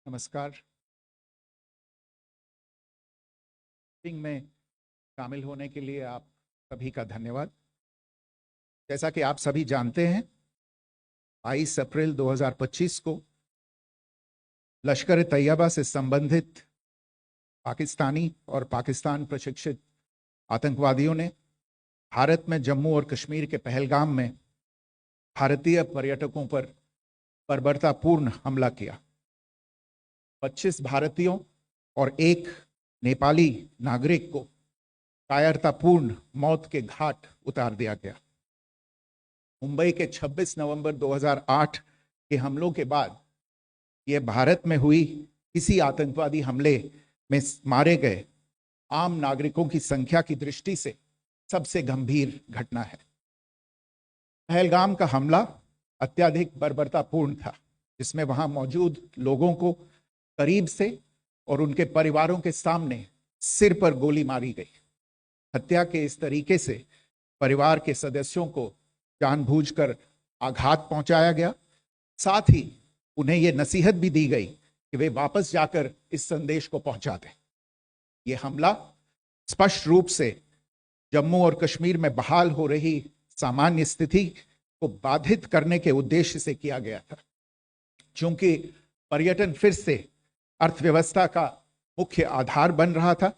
नमस्कार। मीटिंग में शामिल होने के लिए आप सभी का धन्यवाद। जैसा कि आप सभी जानते हैं, 22 अप्रैल 2025 को लश्कर तैयबा से संबंधित पाकिस्तानी और पाकिस्तान प्रशिक्षित आतंकवादियों ने भारत में जम्मू और कश्मीर के पहलगाम में भारतीय पर्यटकों पर बर्बरतापूर्ण हमला किया। 25 भारतीयों और एक नेपाली नागरिक को कायरतापूर्ण मौत के घाट उतार दिया गया। मुंबई के 26 नवंबर 2008 के हमलों के बाद यह भारत में हुई किसी आतंकवादी हमले में मारे गए आम नागरिकों की संख्या की दृष्टि से सबसे गंभीर घटना है। पहलगाम का हमला अत्यधिक बर्बरतापूर्ण था, जिसमें वहां मौजूद लोगों को करीब से और उनके परिवारों के सामने सिर पर गोली मारी गई। हत्या के इस तरीके से परिवार के सदस्यों को जानबूझकर आघात पहुंचाया गया। साथ ही उन्हें यह नसीहत भी दी गई कि वे वापस जाकर इस संदेश को पहुंचा दें। यह हमला स्पष्ट रूप से जम्मू और कश्मीर में बहाल हो रही सामान्य स्थिति को बाधित करने के उद्देश्य से किया गया था। चूंकि पर्यटन फिर से अर्थव्यवस्था का मुख्य आधार बन रहा था,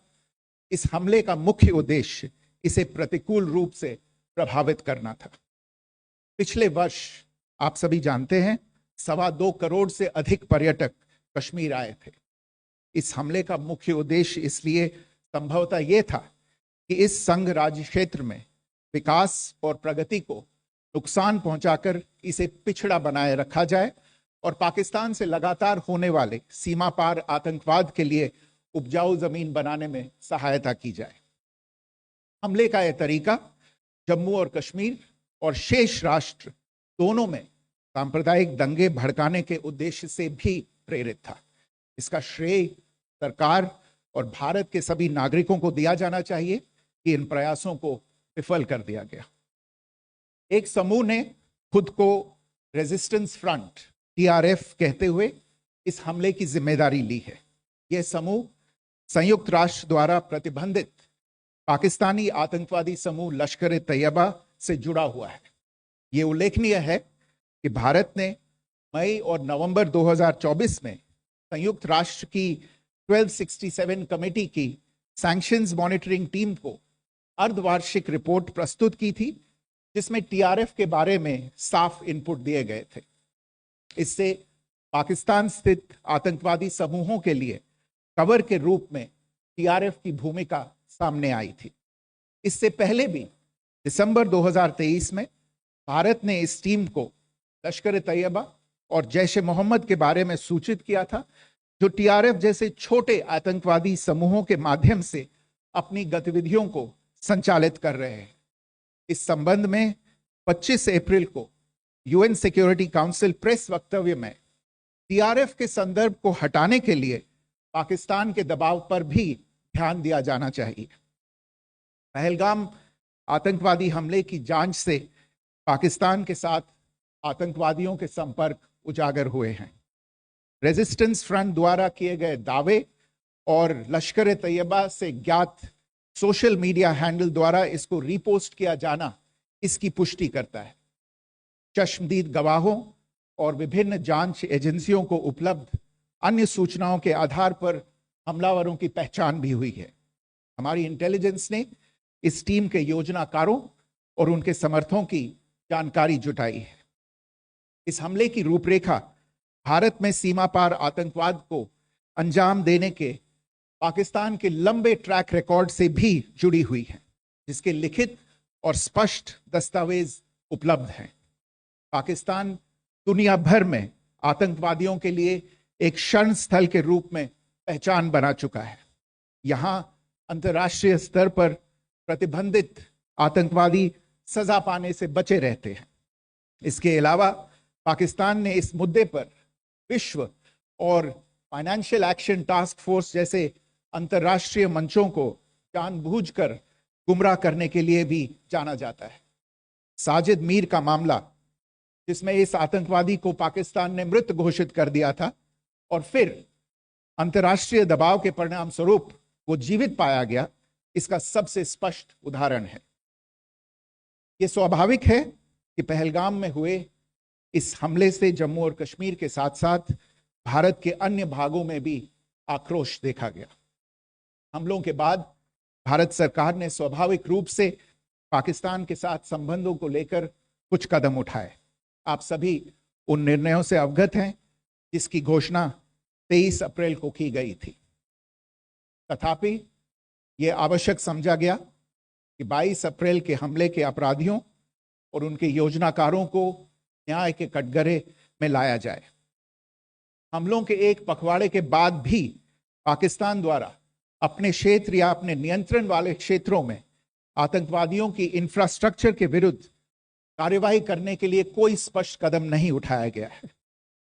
इस हमले का मुख्य उद्देश्य इसे प्रतिकूल रूप से प्रभावित करना था। पिछले वर्ष आप सभी जानते हैं, 2.25 करोड़ से अधिक पर्यटक कश्मीर आए थे। इस हमले का मुख्य उद्देश्य इसलिए संभवतः यह था कि इस संघ राज्य क्षेत्र में विकास और प्रगति को नुकसान पहुंचाकर इसे पिछड़ा बनाए रखा जाए और पाकिस्तान से लगातार होने वाले सीमा पार आतंकवाद के लिए उपजाऊ जमीन बनाने में सहायता की जाए। हमले का यह तरीका जम्मू और कश्मीर और शेष राष्ट्र दोनों में सांप्रदायिक दंगे भड़काने के उद्देश्य से भी प्रेरित था। इसका श्रेय सरकार और भारत के सभी नागरिकों को दिया जाना चाहिए कि इन प्रयासों को विफल कर दिया गया। एक समूह ने खुद को रेजिस्टेंस फ्रंट TRF कहते हुए इस हमले की जिम्मेदारी ली है। यह समूह संयुक्त राष्ट्र द्वारा प्रतिबंधित पाकिस्तानी आतंकवादी समूह लश्कर तैयबा से जुड़ा हुआ है। यह उल्लेखनीय है कि भारत ने मई और नवंबर 2024 में संयुक्त राष्ट्र की 1267 कमेटी की सैंक्शंस मॉनिटरिंग टीम को अर्धवार्षिक रिपोर्ट प्रस्तुत की थी, जिसमें TRF के बारे में साफ इनपुट दिए गए थे। इससे पाकिस्तान स्थित आतंकवादी समूहों के लिए कवर के रूप में TRF की भूमिका सामने आई थी। इससे पहले भी दिसंबर 2023 में भारत ने इस टीम को लश्कर तैयबा और जैश ए मोहम्मद के बारे में सूचित किया था, जो टीआरएफ जैसे छोटे आतंकवादी समूहों के माध्यम से अपनी गतिविधियों को संचालित कर रहे हैं। इस संबंध में 25 अप्रैल को यूएन सिक्योरिटी काउंसिल प्रेस वक्तव्य में टीआरएफ के संदर्भ को हटाने के लिए पाकिस्तान के दबाव पर भी ध्यान दिया जाना चाहिए। पहलगाम आतंकवादी हमले की जांच से पाकिस्तान के साथ आतंकवादियों के संपर्क उजागर हुए हैं। रेजिस्टेंस फ्रंट द्वारा किए गए दावे और लश्कर तैयबा से ज्ञात सोशल मीडिया हैंडल द्वारा इसको रीपोस्ट किया जाना इसकी पुष्टि करता है। चश्मदीद गवाहों और विभिन्न जांच एजेंसियों को उपलब्ध अन्य सूचनाओं के आधार पर हमलावरों की पहचान भी हुई है। हमारी इंटेलिजेंस ने इस टीम के योजनाकारों और उनके समर्थकों की जानकारी जुटाई है। इस हमले की रूपरेखा भारत में सीमा पार आतंकवाद को अंजाम देने के पाकिस्तान के लंबे ट्रैक रिकॉर्ड से भी जुड़ी हुई है, जिसके लिखित और स्पष्ट दस्तावेज उपलब्ध हैं। पाकिस्तान दुनिया भर में आतंकवादियों के लिए एक शरण स्थल के रूप में पहचान बना चुका है। यहां अंतर्राष्ट्रीय स्तर पर प्रतिबंधित आतंकवादी सजा पाने से बचे रहते हैं। इसके अलावा पाकिस्तान ने इस मुद्दे पर विश्व और फाइनेंशियल एक्शन टास्क फोर्स जैसे अंतर्राष्ट्रीय मंचों को जानबूझकर गुमराह करने के लिए भी जाना जाता है। साजिद मीर का मामला, जिसमें इस आतंकवादी को पाकिस्तान ने मृत घोषित कर दिया था और फिर अंतर्राष्ट्रीय दबाव के परिणाम स्वरूप वो जीवित पाया गया, इसका सबसे स्पष्ट उदाहरण है। यह स्वाभाविक है कि पहलगाम में हुए इस हमले से जम्मू और कश्मीर के साथ साथ भारत के अन्य भागों में भी आक्रोश देखा गया। हमलों के बाद भारत सरकार ने स्वाभाविक रूप से पाकिस्तान के साथ संबंधों को लेकर कुछ कदम उठाए। आप सभी उन निर्णयों से अवगत हैं जिसकी घोषणा 23 अप्रैल को की गई थी। तथापि यह आवश्यक समझा गया कि 22 अप्रैल के हमले के अपराधियों और उनके योजनाकारों को न्याय के कटघरे में लाया जाए। हमलों के एक पखवाड़े के बाद भी पाकिस्तान द्वारा अपने क्षेत्र या अपने नियंत्रण वाले क्षेत्रों में आतंकवादियों की इंफ्रास्ट्रक्चर के विरुद्ध कार्यवाही करने के लिए कोई स्पष्ट कदम नहीं उठाया गया है।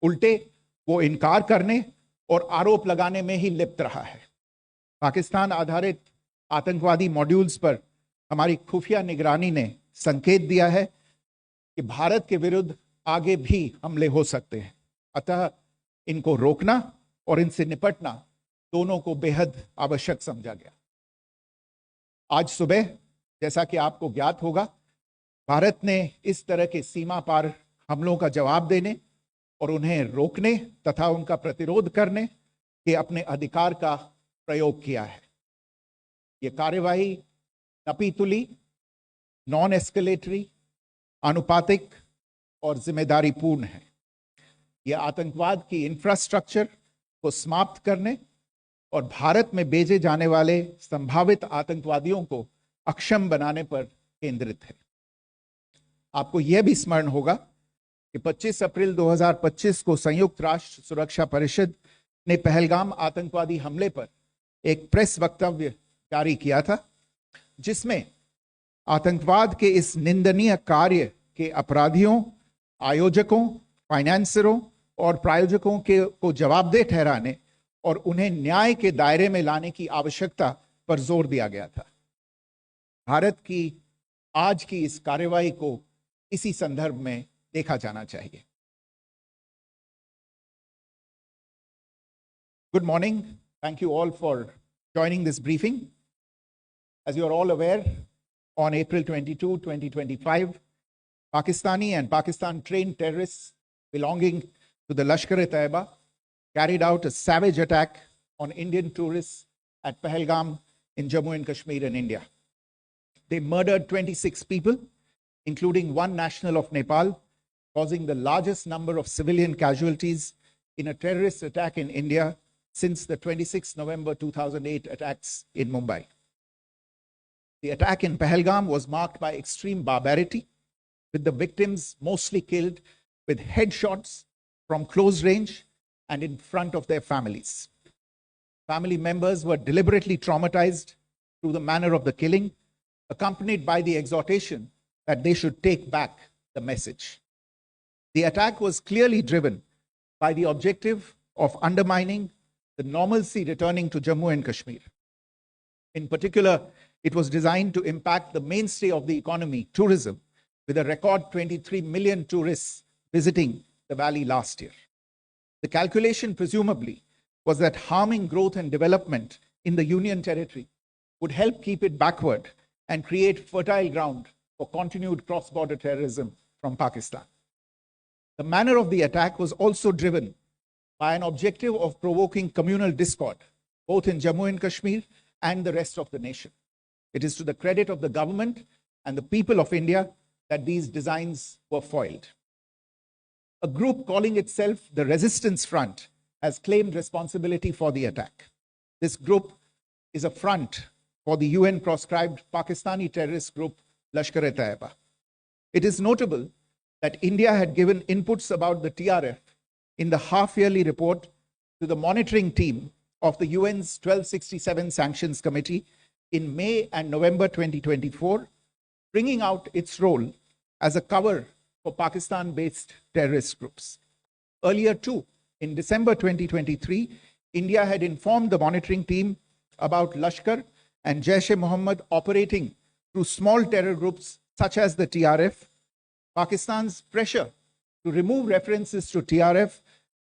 उल्टे वो इनकार करने और आरोप लगाने में ही लिप्त रहा है। पाकिस्तान आधारित आतंकवादी मॉड्यूल्स पर हमारी खुफिया निगरानी ने संकेत दिया है कि भारत के विरुद्ध आगे भी हमले हो सकते हैं। अतः इनको रोकना और इनसे निपटना दोनों को बेहद आवश्यक समझा गया। आज सुबह, जैसा कि आपको ज्ञात होगा, भारत ने इस तरह के सीमा पार हमलों का जवाब देने और उन्हें रोकने तथा उनका प्रतिरोध करने के अपने अधिकार का प्रयोग किया है। ये कार्यवाही नपीतुली, नॉन एस्केलेटरी, आनुपातिक और जिम्मेदारीपूर्ण है। यह आतंकवाद की इंफ्रास्ट्रक्चर को समाप्त करने और भारत में भेजे जाने वाले संभावित आतंकवादियों को अक्षम बनाने पर केंद्रित है। आपको यह भी स्मरण होगा कि 25 अप्रैल 2025 को संयुक्त राष्ट्र सुरक्षा परिषद ने पहलगाम आतंकवादी हमले पर एक प्रेस वक्तव्य जारी किया था, जिसमें आतंकवाद के इस निंदनीय कार्य के अपराधियों, आयोजकों, फाइनेंसरों और प्रायोजकों को जवाबदेह ठहराने और उन्हें न्याय के दायरे में लाने की आवश्यकता पर जोर दिया गया था। भारत की आज की इस कार्यवाही को इसी संदर्भ में देखा जाना चाहिए। Good morning. Thank you all for joining this briefing. As you are all aware, on April 22, 2025, Pakistani and Pakistan-trained terrorists belonging to the Lashkar-e-Taiba carried out a savage attack on Indian tourists at Pahalgam in Jammu and Kashmir in India. They murdered 26 people, including one national of Nepal, causing the largest number of civilian casualties in a terrorist attack in India since the 26 November 2008 attacks in Mumbai. The attack in Pahalgam was marked by extreme barbarity, with the victims mostly killed with headshots from close range and in front of their families. Family members were deliberately traumatized through the manner of the killing, accompanied by the exhortation that they should take back the message. The attack was clearly driven by the objective of undermining the normalcy returning to Jammu and Kashmir. In particular, it was designed to impact the mainstay of the economy, tourism, with a record 23 million tourists visiting the valley last year. The calculation, presumably, was that harming growth and development in the Union Territory would help keep it backward and create fertile ground for continued cross-border terrorism from Pakistan. The manner of the attack was also driven by an objective of provoking communal discord, both in Jammu and Kashmir and the rest of the nation. It is to the credit of the government and the people of India that these designs were foiled. A group calling itself the Resistance Front has claimed responsibility for the attack. This group is a front for the UN-proscribed Pakistani terrorist group Lashkar-e-Taiba. It is notable that India had given inputs about the TRF in the half-yearly report to the monitoring team of the UN's 1267 Sanctions Committee in May and November 2024, bringing out its role as a cover for Pakistan-based terrorist groups. Earlier too, in December 2023, India had informed the monitoring team about Lashkar and Jaish-e-Mohammed operating through small terror groups such as the TRF. Pakistan's pressure to remove references to TRF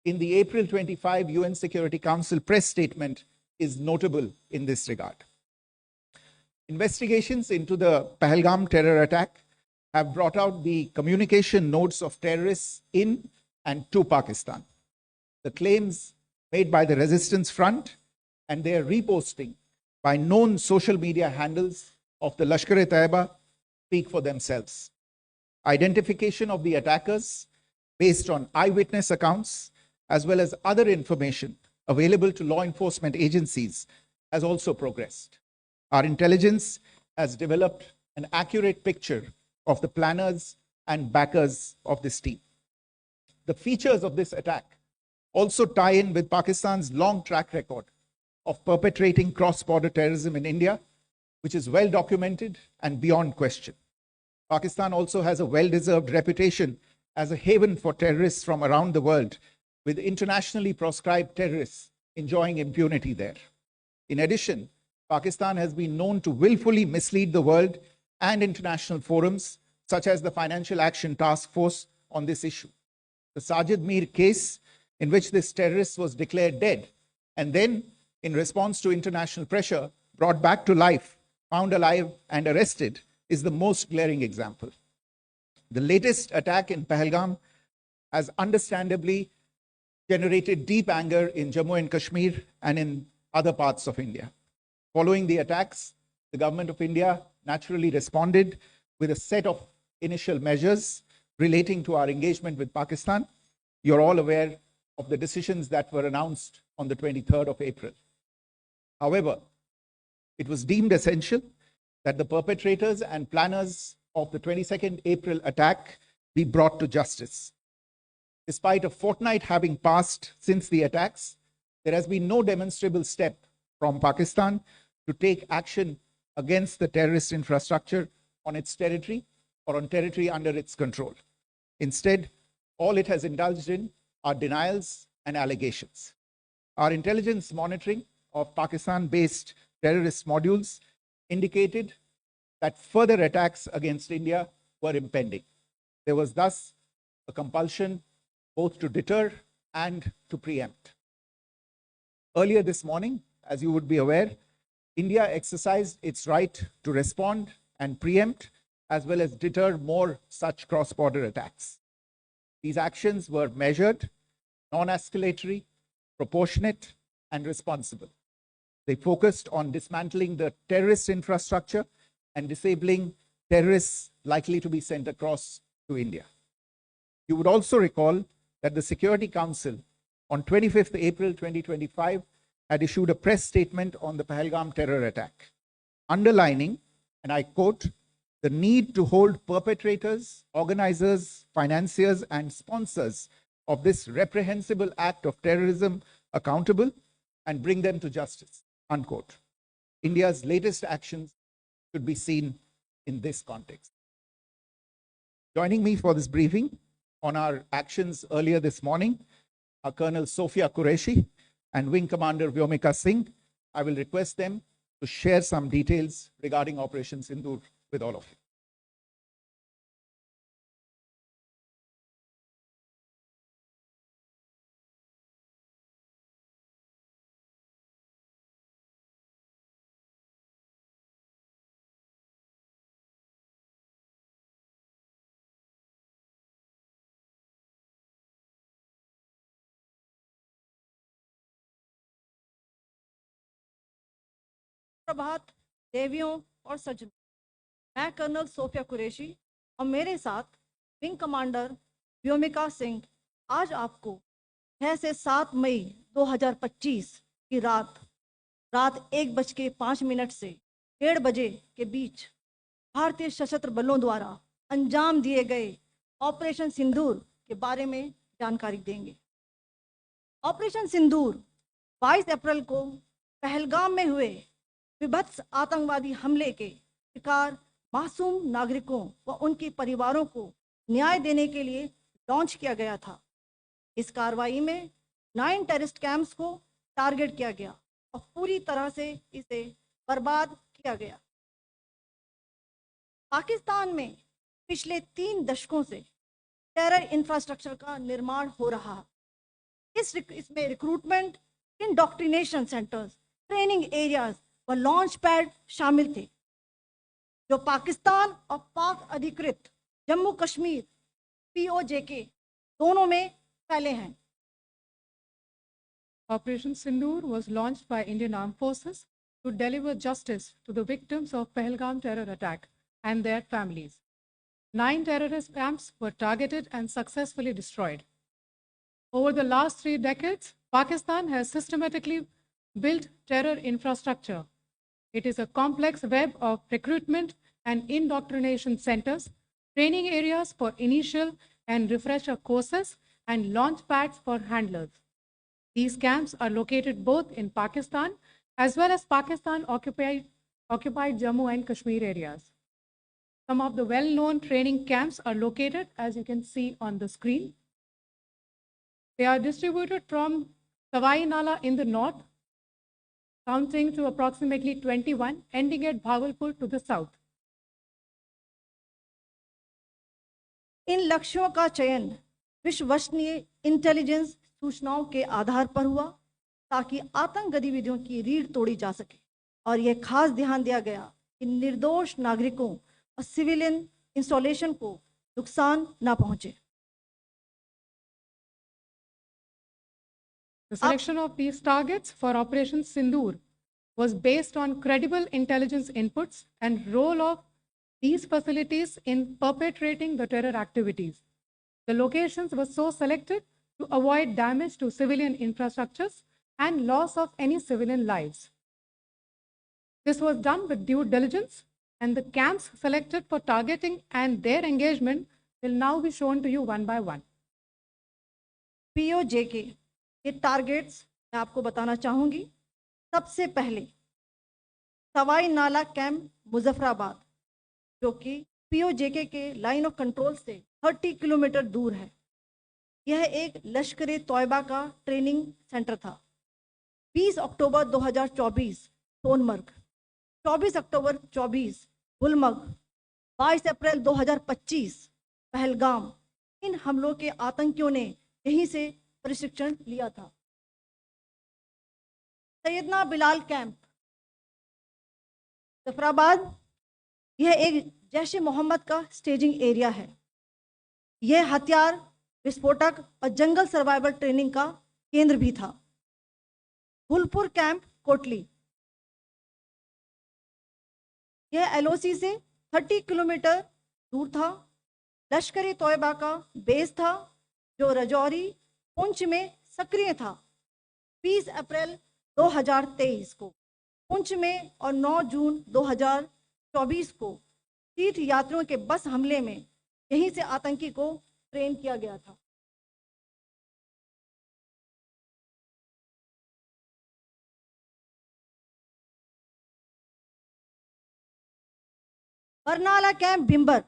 in the April 25 UN Security Council press statement is notable in this regard. Investigations into the Pahalgam terror attack have brought out the communication notes of terrorists in and to Pakistan. The claims made by the Resistance Front and their reposting by known social media handles of the Lashkar-e-Taiba speak for themselves. Identification of the attackers based on eyewitness accounts as well as other information available to law enforcement agencies has also progressed. Our intelligence has developed an accurate picture of the planners and backers of this team. The features of this attack also tie in with Pakistan's long track record of perpetrating cross-border terrorism in India, which is well documented and beyond question. Pakistan also has a well-deserved reputation as a haven for terrorists from around the world, with internationally proscribed terrorists enjoying impunity there. In addition, Pakistan has been known to willfully mislead the world and international forums, such as the Financial Action Task Force, on this issue. The Sajid Mir case, in which this terrorist was declared dead and then, in response to international pressure, brought back to life, found alive and arrested, is the most glaring example. The latest attack in Pahalgam has understandably generated deep anger in Jammu and Kashmir and in other parts of India. Following the attacks, the government of India naturally responded with a set of initial measures relating to our engagement with Pakistan. You're all aware of the decisions that were announced on the 23rd of April. However, it was deemed essential that the perpetrators and planners of the 22nd April attack be brought to justice. Despite a fortnight having passed since the attacks, there has been no demonstrable step from Pakistan to take action against the terrorist infrastructure on its territory or on territory under its control. Instead, all it has indulged in are denials and allegations. Our intelligence monitoring of Pakistan-based terrorist modules indicated that further attacks against India were impending. There was thus a compulsion both to deter and to preempt. Earlier this morning, as you would be aware, India exercised its right to respond and preempt as well as deter more such cross-border attacks. These actions were measured, non-escalatory, proportionate, and responsible. They focused on dismantling the terrorist infrastructure and disabling terrorists likely to be sent across to India. You would also recall that the Security Council on 25th April 2025 had issued a press statement on the Pahalgam terror attack, underlining and I quote, the need to hold perpetrators, organizers, financiers, and sponsors of this reprehensible act of terrorism accountable and bring them to justice, unquote. India's latest actions should be seen in this context. Joining me for this briefing on our actions earlier this morning are Colonel Sophia Qureshi and Wing Commander Vyomika Singh. I will request them to share some details regarding Operation Sindoor with all of you. प्रभात देवियों और सज्जनों, मैं colonel Sophia Qureshi और मेरे साथ wing commander Vyomika Singh आज आपको 6 से 7 मई 2025 की रात 1:05 से 1:30 बजे के बीच भारतीय सशस्त्र बलों द्वारा अंजाम दिए गए ऑपरेशन सिंदूर के बारे में जानकारी देंगे। ऑपरेशन सिंदूर 22 अप्रैल को पहलगाम में हुए विभत्स आतंकवादी हमले के शिकार मासूम नागरिकों व उनके परिवारों को न्याय देने के लिए लॉन्च किया गया था। इस कार्रवाई में 9 टेररिस्ट कैंप्स को टारगेट किया गया और पूरी तरह से इसे बर्बाद किया गया। पाकिस्तान में पिछले 3 दशकों से टेरर इंफ्रास्ट्रक्चर का निर्माण हो रहा है। इसमें recruitment, indoctrination centres, training areas व लॉन्च पैड शामिल थे, जो पाकिस्तान और पाक अधिकृत जम्मू कश्मीर POJK दोनों में फैले हैं। Operation Sindoor was launched by Indian Armed Forces to deliver justice to the victims of Pahalgam terror attack and their families. 9 terrorist camps were targeted and successfully destroyed. Over the last 3 decades, Pakistan has systematically built terror infrastructure. It is a complex web of recruitment and indoctrination centers, training areas for initial and refresher courses, and launch pads for handlers. These camps are located both in Pakistan as well as Pakistan-occupied Jammu and Kashmir areas. Some of the well-known training camps are located, as you can see on the screen. They are distributed from Sawai Nala in the north, counting to approximately 21, ending at Bhagalpur to the south. इन लक्ष्यों का चयन विश्वसनीय intelligence सूचनाओं के आधार पर हुआ ताकि आतंक गतिविधियों की रीढ़ तोड़ी जा सके, और यह खास ध्यान दिया गया कि निर्दोष नागरिकों और सिविलियन इंस्टॉलेशन को नुकसान न पहुंचे। The selection of these targets for Operation Sindoor was based on credible intelligence inputs and role of these facilities in perpetrating the terror activities. The locations were so selected to avoid damage to civilian infrastructures and loss of any civilian lives. This was done with due diligence, and the camps selected for targeting and their engagement will now be shown to you one by one. POJK ये targets मैं आपको बताना चाहूँगी। सबसे पहले सवाई नाला camp Muzaffarabad, जो कि POJK के लाइन ऑफ कंट्रोल से 30 किलोमीटर दूर है। यह एक लश्कर तोयबा का ट्रेनिंग सेंटर था। 20 अक्टूबर 2024 सोनमर्ग, 24 अक्टूबर 24 गुलमर्ग, 22 अप्रैल 2025 पहलगाम, इन हमलों के आतंकियों ने यहीं से प्रशिक्षण लिया था। सैयदना बिलाल कैंप जफराबाद, यह एक जैश ए मोहम्मद का स्टेजिंग एरिया है। यह हथियार, विस्फोटक और जंगल सर्वाइवल ट्रेनिंग का केंद्र भी था। गुलपुर कैंप कोटली, यह LOC से 30 किलोमीटर दूर था। लश्कर तोयबा का बेस था, जो रजौरी पुंछ में सक्रिय था। 20 अप्रैल 2023 को पुंछ में और 9 जून 24 को तीर्थ यात्रियों के बस हमले में यहीं से आतंकी को ट्रेन किया गया था। बरनाला कैंप भिंबर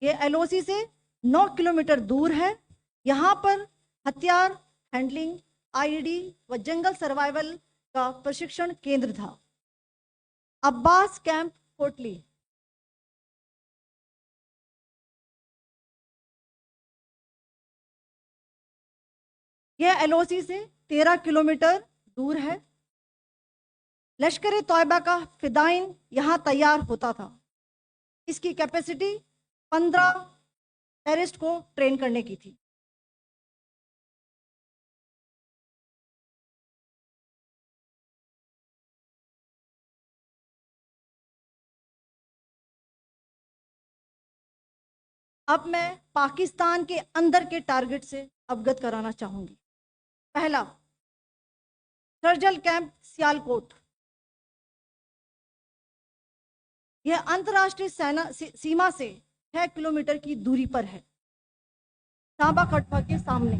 ये एलओसी से 9 किलोमीटर दूर है। यहाँ पर हथियार हैंडलिंग, आईईडी व जंगल सर्वाइवल का प्रशिक्षण केंद्र था। अब्बास कैंप कोटली यह एलओसी से 13 किलोमीटर दूर है। लश्कर तौयबा का फिदाइन यहाँ तैयार होता था। इसकी कैपेसिटी 15 टेररिस्ट को ट्रेन करने की थी। अब मैं पाकिस्तान के अंदर के टारगेट से अवगत कराना चाहूंगी। पहला, सर्जल कैंप सियालकोट। यह अंतर्राष्ट्रीय सीमा से 6 किलोमीटर की दूरी पर है, सांबा कटवा के सामने।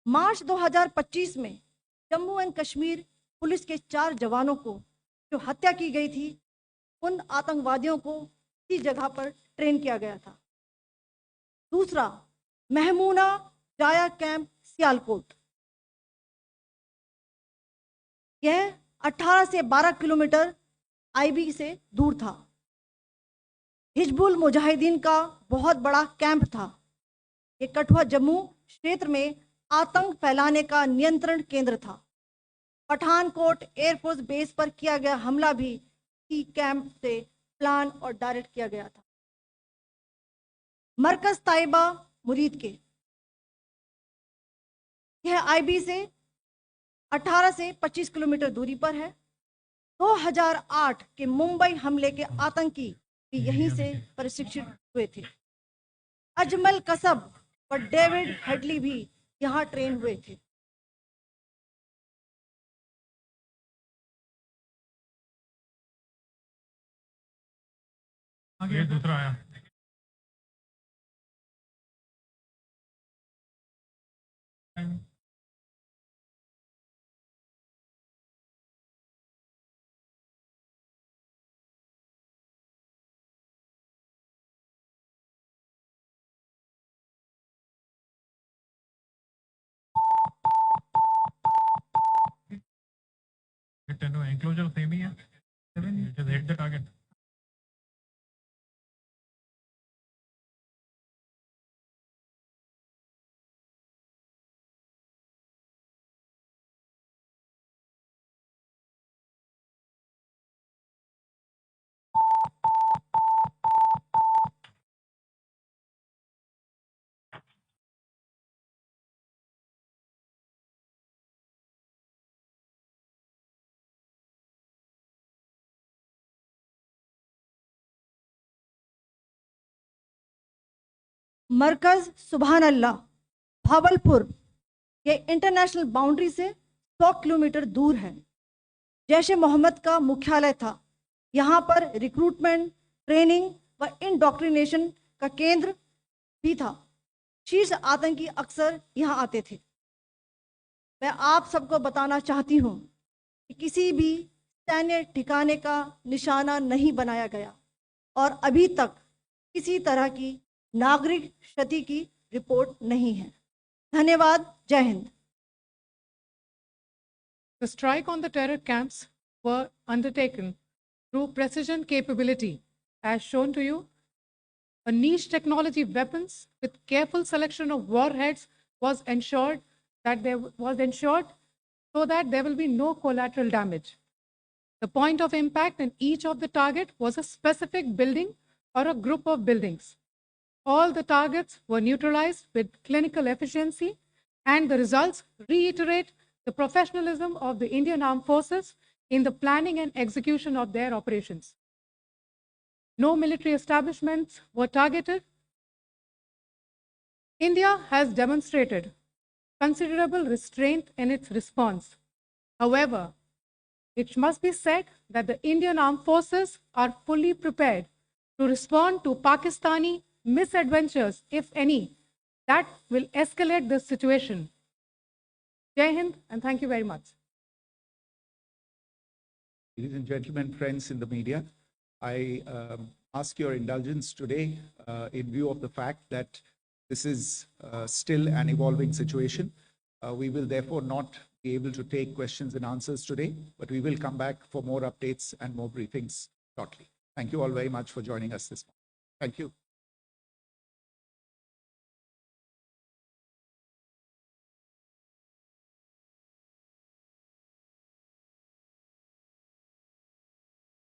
मार्च 2025 में जम्मू एंड कश्मीर पुलिस के 4 जवानों को जो हत्या की गई थी, उन आतंकवादियों को इसी जगह पर ट्रेन किया गया था। दूसरा, महमूना जाया कैंप सियालकोट। यह 18 से 12 किलोमीटर आईबी से दूर था। हिजबुल मुजाहिदीन का बहुत बड़ा कैंप था। ये कठुआ जम्मू क्षेत्र में आतंक फैलाने का नियंत्रण केंद्र था। पठानकोट एयरफोर्स बेस पर किया गया हमला भी इसी कैंप से प्लान और डायरेक्ट किया गया था। मरकज ताइबा मुरीद के, यह आईबी से 18 से 25 किलोमीटर दूरी पर है। 2008 के मुंबई हमले के आतंकी भी यहीं से प्रशिक्षित हुए थे। अजमल कसब और डेविड हेडली भी यहाँ ट्रेन हुए थे। आगे दूसरा आया। एंक्लोजर सेम ही है। Just hit the target. मरकज सुभान अल्लाह भावलपुर, ये इंटरनेशनल बाउंड्री से 100 किलोमीटर दूर है। जैश ए मोहम्मद का मुख्यालय था। यहाँ पर रिक्रूटमेंट, ट्रेनिंग व इंडोक्ट्रिनेशन का केंद्र भी था। शीर्ष आतंकी अक्सर यहाँ आते थे। मैं आप सबको बताना चाहती हूँ कि किसी भी सैन्य ठिकाने का निशाना नहीं बनाया गया और अभी तक किसी तरह की नागरिक क्षति की रिपोर्ट नहीं है। धन्यवाद। जय Hind. The strike on the terror camps were undertaken through precision capability, as shown to you. A niche technology weapons with careful selection of warheads was ensured so that there will be no collateral damage. The point of impact in each of the target was a specific building or a group of buildings. All the targets were neutralized with clinical efficiency, and the results reiterate the professionalism of the Indian Armed Forces in the planning and execution of their operations. No military establishments were targeted. India has demonstrated considerable restraint in its response. However, it must be said that the Indian Armed Forces are fully prepared to respond to Pakistani misadventures, if any, that will escalate the situation. Jai Hind, and thank you very much. Ladies and gentlemen, friends in the media, I ask your indulgence today in view of the fact that this is still an evolving situation. We will therefore not be able to take questions and answers today, but we will come back for more updates and more briefings shortly. Thank you all very much for joining us this morning. Thank you.